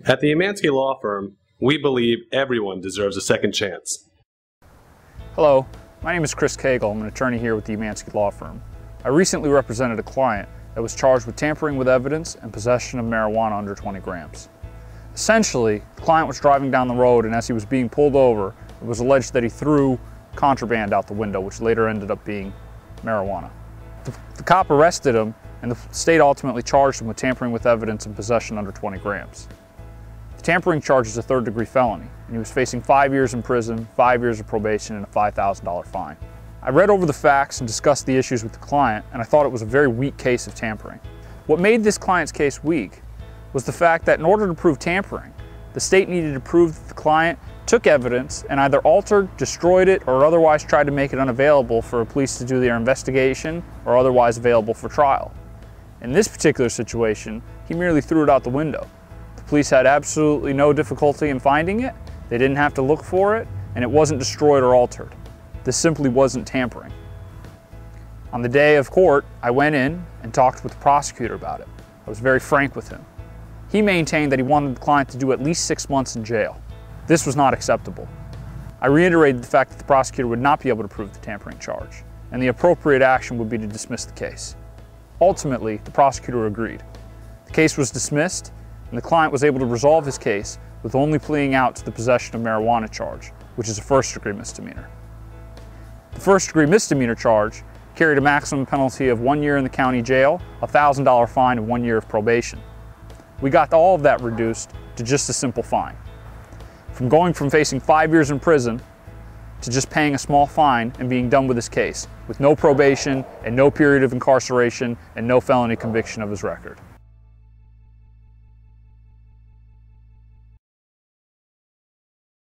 At the Umansky Law Firm, we believe everyone deserves a second chance. Hello, my name is Chris Cagle. I'm an attorney here with the Umansky Law Firm. I recently represented a client that was charged with tampering with evidence and possession of marijuana under 20 grams. Essentially, the client was driving down the road, and as he was being pulled over, it was alleged that he threw contraband out the window, which later ended up being marijuana. The cop arrested him, and the state ultimately charged him with tampering with evidence and possession under 20 grams. The tampering charge is a third-degree felony, and he was facing 5 years in prison, 5 years of probation, and a $5,000 fine. I read over the facts and discussed the issues with the client, and I thought it was a very weak case of tampering. What made this client's case weak was the fact that in order to prove tampering, the state needed to prove that the client took evidence and either altered, destroyed it, or otherwise tried to make it unavailable for police to do their investigation or otherwise available for trial. In this particular situation, he merely threw it out the window. The police had absolutely no difficulty in finding it, they didn't have to look for it, and it wasn't destroyed or altered. This simply wasn't tampering. On the day of court, I went in and talked with the prosecutor about it. I was very frank with him. He maintained that he wanted the client to do at least 6 months in jail. This was not acceptable. I reiterated the fact that the prosecutor would not be able to prove the tampering charge, and the appropriate action would be to dismiss the case. Ultimately, the prosecutor agreed. The case was dismissed, and the client was able to resolve his case with only pleading out to the possession of marijuana charge, which is a first-degree misdemeanor. The first-degree misdemeanor charge carried a maximum penalty of 1 year in the county jail, a $1,000 fine, and 1 year of probation. We got all of that reduced to just a simple fine. From going from facing 5 years in prison to just paying a small fine and being done with his case, with no probation and no period of incarceration and no felony conviction of his record.